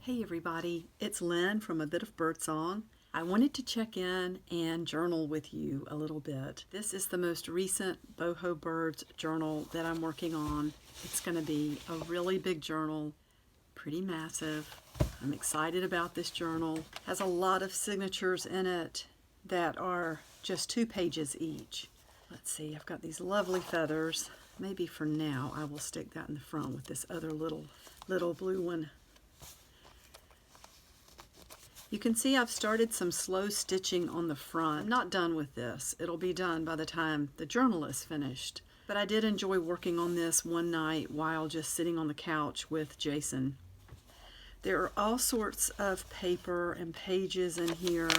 Hey everybody, it's Lynn from A Bit of Birdsong. I wanted to check in and journal with you a little bit. This is the most recent Boho Birds journal that I'm working on. It's going to be a really big journal, pretty massive. I'm excited about this journal. It has a lot of signatures in it that are just 2 pages each. Let's see, I've got these lovely feathers. Maybe for now I will stick that in the front with this other little blue one. You can see I've started some slow stitching on the front. I'm not done with this. It'll be done by the time the journal is finished. But I did enjoy working on this one night while just sitting on the couch with Jason. There are all sorts of paper and pages in here.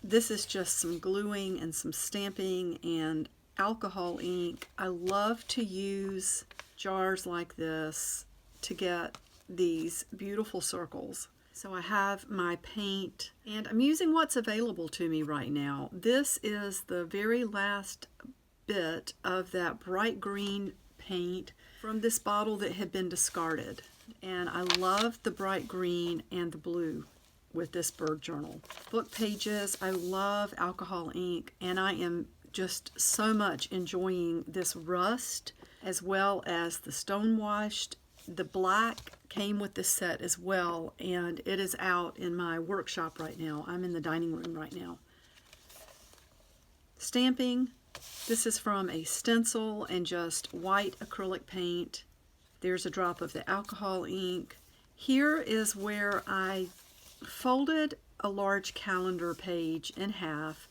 This is just some gluing and some stamping and alcohol ink. I love to use jars like this to get these beautiful circles. So I have my paint, and I'm using what's available to me right now. This is the very last bit of that bright green paint from this bottle that had been discarded. And I love the bright green and the blue with this bird journal. Book pages, I love alcohol ink, and I am just so much enjoying this rust as well as the stone washed. The black came with this set as well, and it is out in my workshop right now. I'm in the dining room right now. Stamping, this is from a stencil and just white acrylic paint. There's a drop of the alcohol ink. Here is where I folded a large calendar page in half.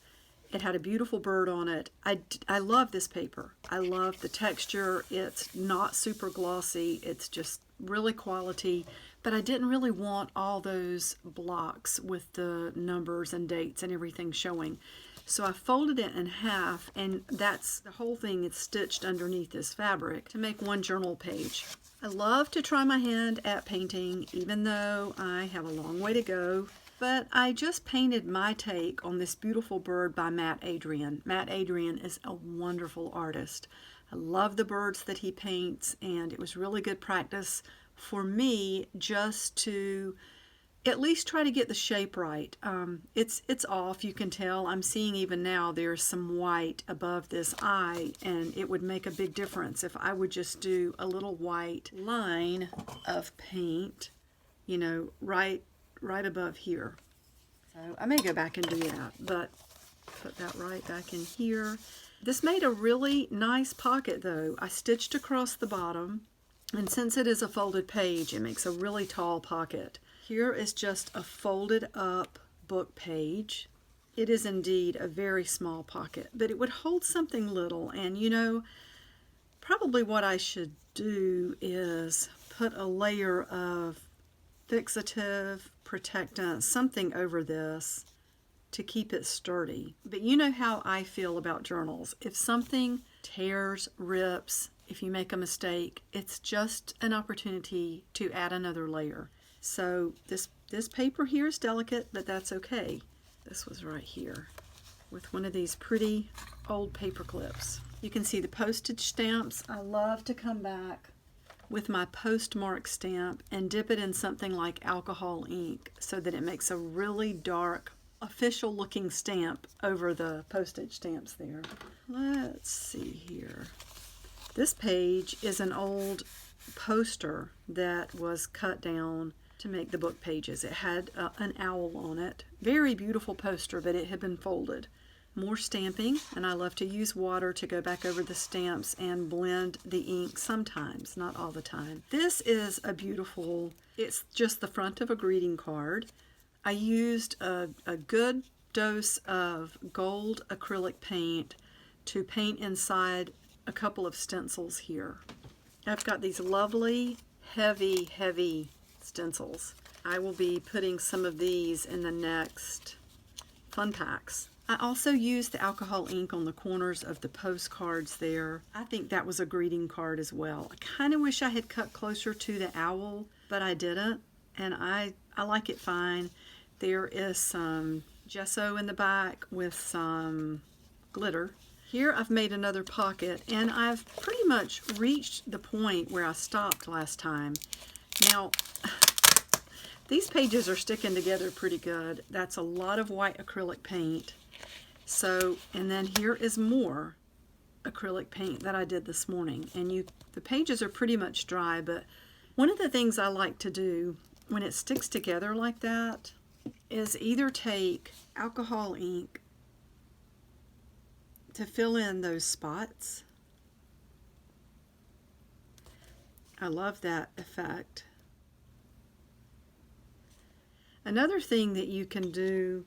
It had a beautiful bird on it. I love this paper. I love the texture. It's not super glossy. It's just really quality. But I didn't really want all those blocks with the numbers and dates and everything showing. So I folded it in half, and that's the whole thing. It's stitched underneath this fabric to make one journal page. I love to try my hand at painting, even though I have a long way to go. But I just painted my take on this beautiful bird by Matt Adrian. Matt Adrian is a wonderful artist. I love the birds that he paints, and it was really good practice for me just to at least try to get the shape right. It's off, you can tell. I'm seeing even now there's some white above this eye, and it would make a big difference if I would just do a little white line of paint, you know, right above here. So I may go back and do that, but put that right back in here. This made a really nice pocket though. I stitched across the bottom, and since it is a folded page, it makes a really tall pocket. Here is just a folded up book page. It is indeed a very small pocket, but it would hold something little. And you know, probably what I should do is put a layer of fixative protectant, something over this to keep it sturdy. But you know how I feel about journals. If something tears, rips, if you make a mistake, it's just an opportunity to add another layer. So this paper here is delicate, but that's okay. This was right here with one of these pretty old paper clips. You can see the postage stamps. I love to come back with my postmark stamp and dip it in something like alcohol ink so that it makes a really dark, official looking stamp over the postage stamps there. Let's see here. This page is an old poster that was cut down to make the book pages. It had an owl on it. Very beautiful poster, but it had been folded. More stamping, and I love to use water to go back over the stamps and blend the ink sometimes, not all the time. This is a beautiful, it's just the front of a greeting card. I used a good dose of gold acrylic paint to paint inside a couple of stencils here. I've got these lovely, heavy stencils. I will be putting some of these in the next fun packs. I also used the alcohol ink on the corners of the postcards there. I think that was a greeting card as well. I kind of wish I had cut closer to the owl, but I didn't, and I like it fine. There is some gesso in the back with some glitter. Here I've made another pocket, and I've pretty much reached the point where I stopped last time. Now, These pages are sticking together pretty good. That's a lot of white acrylic paint. So, and then here is more acrylic paint that I did this morning. And the pages are pretty much dry, but one of the things I like to do when it sticks together like that is either take alcohol ink to fill in those spots. I love that effect. Another thing that you can do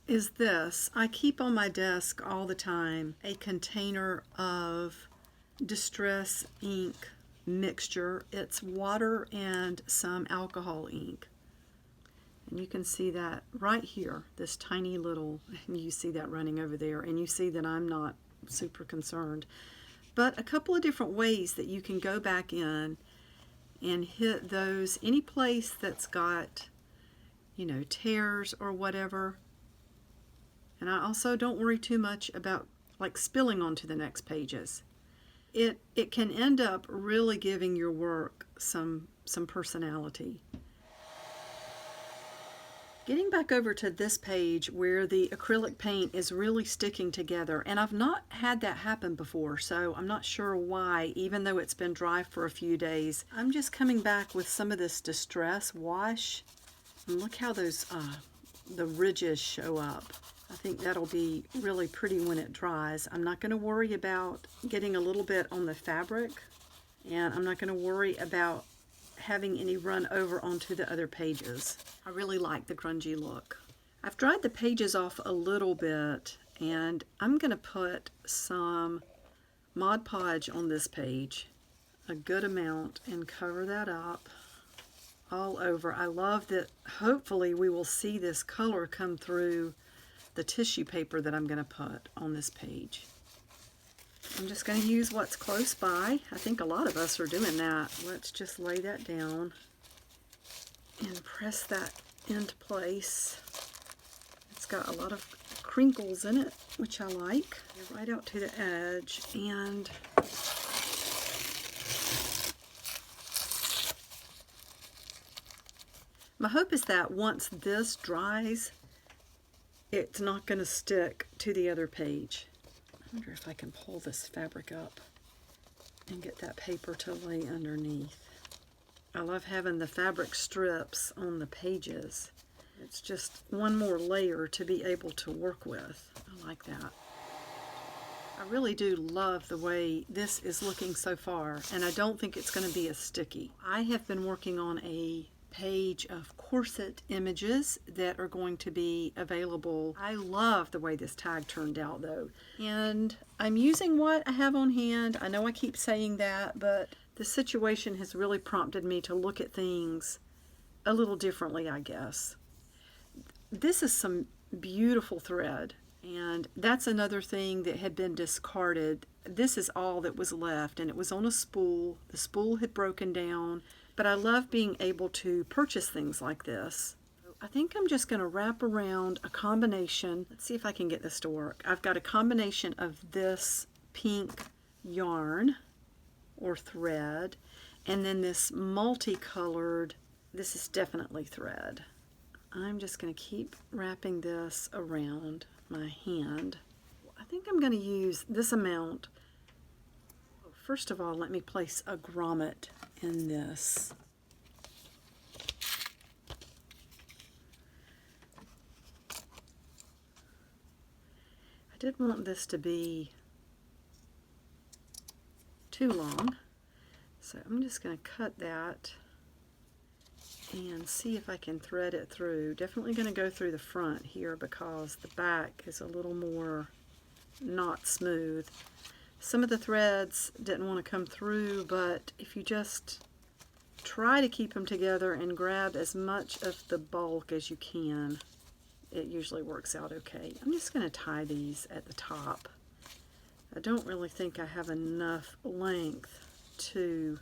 is this. I keep on my desk all the time a container of distress ink mixture. It's water and some alcohol ink. And you can see that right here, this tiny little, you see that running over there, and you see that I'm not super concerned. But a couple of different ways that you can go back in and hit those, any place that's got, you know, tears or whatever. And I also don't worry too much about like spilling onto the next pages. It can end up really giving your work some personality. Getting back over to this page where the acrylic paint is really sticking together, and I've not had that happen before, so I'm not sure why, even though it's been dry for a few days. I'm just coming back with some of this Distress wash, and look how those the ridges show up. I think that'll be really pretty when it dries. I'm not going to worry about getting a little bit on the fabric, and I'm not going to worry about having any run over onto the other pages. I really like the grungy look. I've dried the pages off a little bit, and I'm going to put some Mod Podge on this page, a good amount, and cover that up all over. I love that hopefully we will see this color come through the tissue paper that I'm going to put on this page. I'm just going to use what's close by. I think a lot of us are doing that. Let's just lay that down and press that into place. It's got a lot of crinkles in it, which I like. Right out to the edge, and my hope is that once this dries, it's not going to stick to the other page. I wonder if I can pull this fabric up and get that paper to lay underneath. I love having the fabric strips on the pages. It's just one more layer to be able to work with. I like that. I really do love the way this is looking so far, and I don't think it's going to be as sticky. I have been working on a page of corset images that are going to be available. I love the way this tag turned out though, and I'm using what I have on hand. I know I keep saying that, but the situation has really prompted me to look at things a little differently, I guess. This is some beautiful thread, and that's another thing that had been discarded. This is all that was left, and it was on a spool. The spool had broken down. But I love being able to purchase things like this. I think I'm just going to wrap around a combination. Let's see if I can get this to work. I've got a combination of this pink yarn or thread, and then this multicolored, this is definitely thread. I'm just going to keep wrapping this around my hand. I think I'm going to use this amount. First of all, let me place a grommet in this. I didn't want this to be too long, so I'm just going to cut that and see if I can thread it through. Definitely going to go through the front here because the back is a little more not smooth. Some of the threads didn't want to come through, but if you just try to keep them together and grab as much of the bulk as you can, it usually works out okay. I'm just going to tie these at the top. I don't really think I have enough length to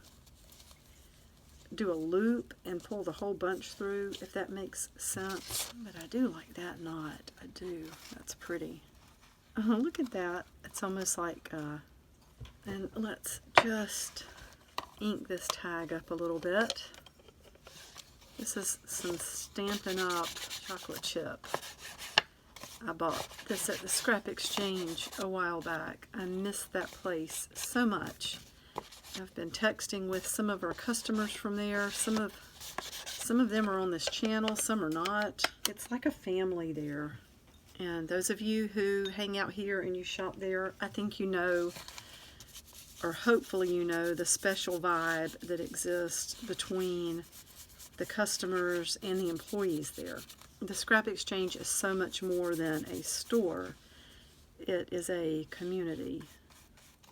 do a loop and pull the whole bunch through, if that makes sense. But I do like that knot. I do. That's pretty. Oh, look at that. It's almost like, and let's just ink this tag up a little bit. This is some Stampin' Up! Chocolate chip. I bought this at the Scrap Exchange a while back. I missed that place so much. I've been texting with some of our customers from there. Some of them are on this channel, some are not. It's like a family there. And those of you who hang out here and you shop there, I think you know, or hopefully you know, the special vibe that exists between the customers and the employees there. The Scrap Exchange is so much more than a store. It is a community.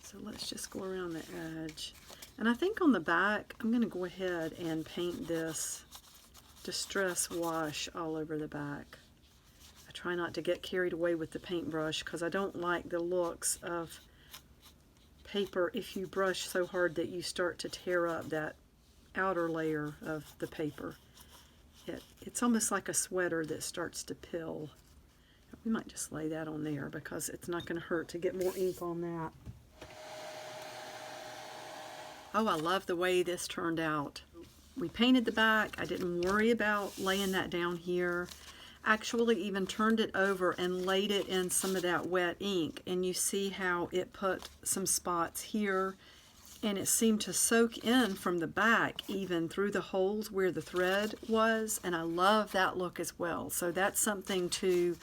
So let's just go around the edge. And I think on the back, I'm going to go ahead and paint this Distress Wash all over the back. I try not to get carried away with the paintbrush because I don't like the looks of paper if you brush so hard that you start to tear up that outer layer of the paper. It's almost like a sweater that starts to pill. We might just lay that on there because it's not going to hurt to get more ink on that. Oh, I love the way this turned out. We painted the back. I didn't worry about laying that down here. Actually even turned it over and laid it in some of that wet ink, and you see how it put some spots here, and it seemed to soak in from the back even through the holes where the thread was, and I love that look as well. So that's something to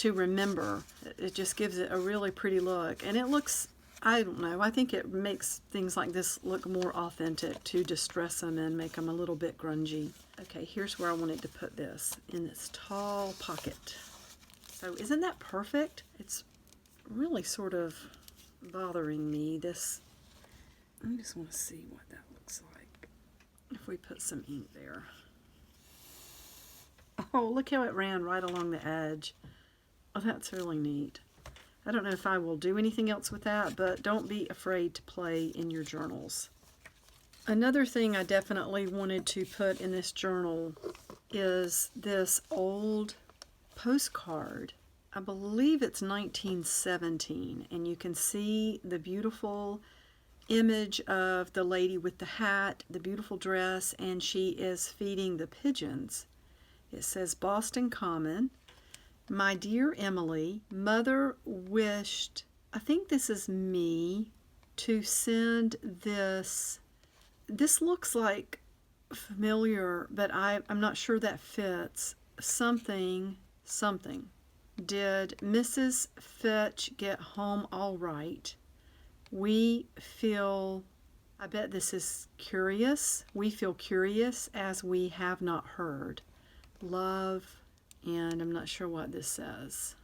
remember. It just gives it a really pretty look, and it looks, I don't know, I think it makes things like this look more authentic to distress them and make them a little bit grungy. Okay, here's where I wanted to put this, in this tall pocket. So isn't that perfect? It's really sort of bothering me, this. I just want to see what that looks like if we put some ink there. Oh, look how it ran right along the edge. Oh, that's really neat. I don't know if I will do anything else with that, but don't be afraid to play in your journals. Another thing I definitely wanted to put in this journal is this old postcard. I believe it's 1917, and you can see the beautiful image of the lady with the hat, the beautiful dress, and she is feeding the pigeons. It says, Boston Common, my dear Emily, Mother wished, I think this is me, to send this. This looks like familiar, but I'm not sure that fits. Something. Did Mrs. Fitch get home all right? We feel, I bet this is curious. We feel curious as we have not heard. Love, and I'm not sure what this says.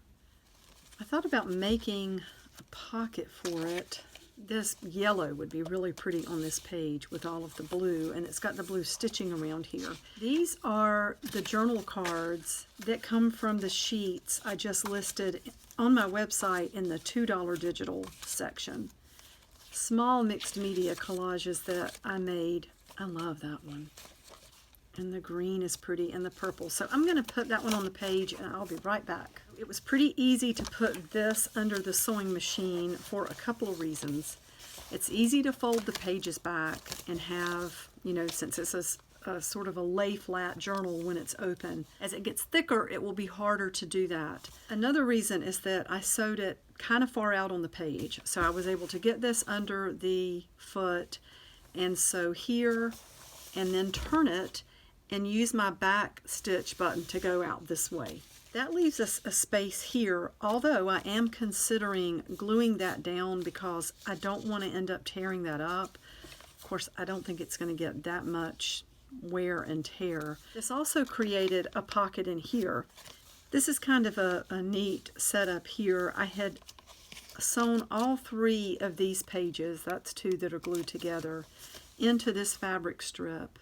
I thought about making a pocket for it. This yellow would be really pretty on this page with all of the blue, and it's got the blue stitching around here. These are the journal cards that come from the sheets I just listed on my website in the $2 digital section. Small mixed media collages that I made. I love that one. And the green is pretty, and the purple. So I'm going to put that one on the page, and I'll be right back. It was pretty easy to put this under the sewing machine for a couple of reasons. It's easy to fold the pages back and have, you know, since it's a sort of a lay flat journal when it's open. As it gets thicker, it will be harder to do that. Another reason is that I sewed it kind of far out on the page, so I was able to get this under the foot and sew here and then turn it and use my back stitch button to go out this way. That leaves us a space here, although I am considering gluing that down because I don't want to end up tearing that up. Of course, I don't think it's going to get that much wear and tear. This also created a pocket in here. This is kind of a neat setup here. I had sewn all three of these pages, that's two that are glued together, into this fabric strip.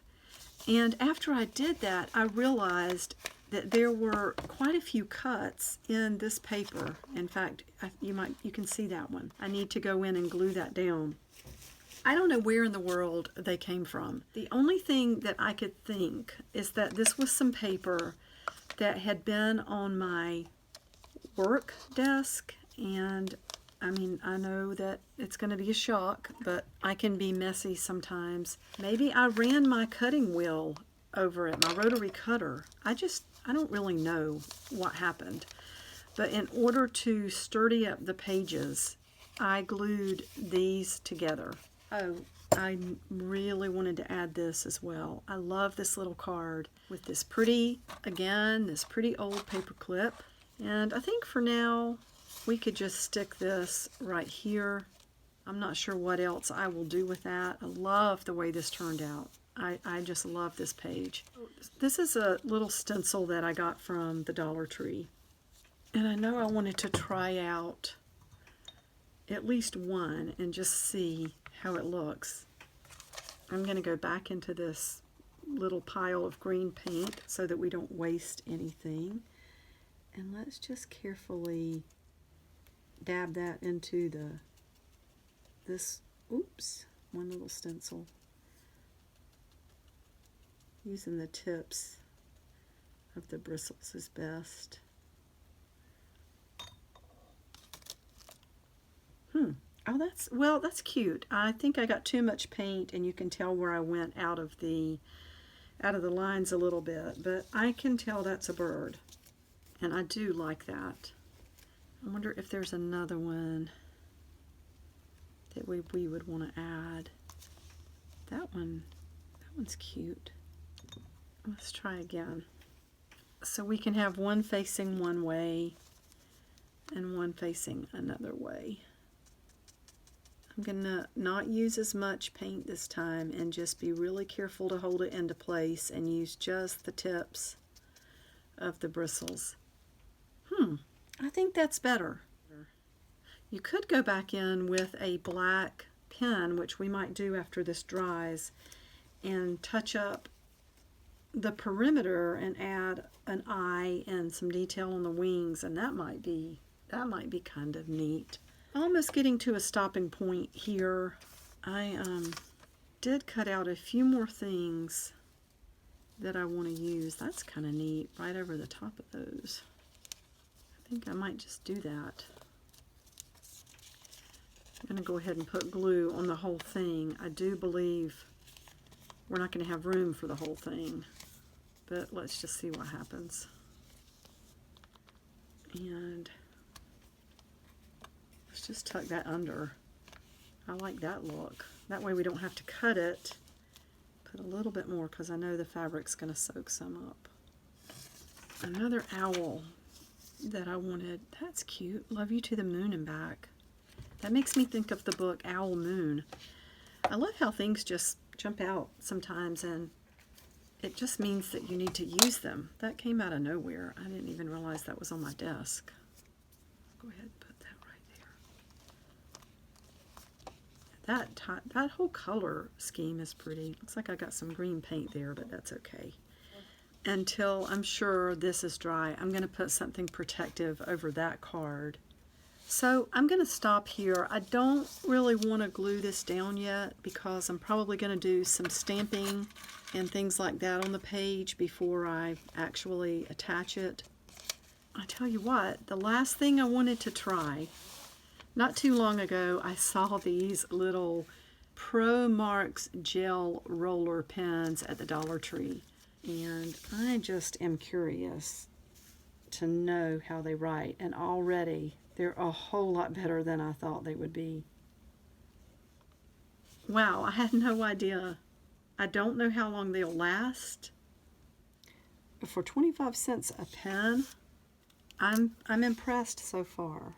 And after I did that, I realized that there were quite a few cuts in this paper. In fact, you can see that one. I need to go in and glue that down. I don't know where in the world they came from. The only thing that I could think is that this was some paper that had been on my work desk, and I mean, I know that it's going to be a shock, but I can be messy sometimes. Maybe I ran my cutting wheel over at my rotary cutter. I don't really know what happened. But in order to sturdy up the pages, I glued these together. Oh, I really wanted to add this as well. I love this little card with this pretty, again, this pretty old paper clip. And I think for now, we could just stick this right here. I'm not sure what else I will do with that. I love the way this turned out. I just love this page. This is a little stencil that I got from the Dollar Tree. And I know I wanted to try out at least one and just see how it looks. I'm going to go back into this little pile of green paint so that we don't waste anything. And let's just carefully dab that into this one little stencil. Using the tips of the bristles is best. Oh, that's cute. I think I got too much paint, and you can tell where I went out of the lines a little bit, but I can tell that's a bird, and I do like that. I wonder if there's another one that we would want to add. That one's cute. Let's try again. So we can have one facing one way and one facing another way. I'm going to not use as much paint this time and just be really careful to hold it into place and use just the tips of the bristles. I think that's better. You could go back in with a black pen, which we might do after this dries, and touch up the perimeter and add an eye and some detail on the wings, and that might be kind of neat. Almost getting to a stopping point here. I did cut out a few more things that I want to use. That's kind of neat, right over the top of those. I think I might just do that. I'm going to go ahead and put glue on the whole thing. I do believe we're not going to have room for the whole thing, but let's just see what happens. And let's just tuck that under. I like that look. That way we don't have to cut it. Put a little bit more because I know the fabric's going to soak some up. Another owl that I wanted. That's cute. Love You to the Moon and Back. That makes me think of the book Owl Moon. I love how things just jump out sometimes, and it just means that you need to use them. That came out of nowhere. I didn't even realize that was on my desk. Go ahead and put that right there. That whole color scheme is pretty. Looks like I got some green paint there, but that's okay. Until I'm sure this is dry, I'm going to put something protective over that card. So I'm going to stop here. I don't really want to glue this down yet because I'm probably going to do some stamping and things like that on the page before I actually attach it. I tell you what, the last thing I wanted to try, not too long ago, I saw these little Pro Marks gel roller pens at the Dollar Tree, and I just am curious to know how they write, and already they're a whole lot better than I thought they would be. Wow, I had no idea. I don't know how long they'll last. But for 25 cents a pen, I'm impressed so far.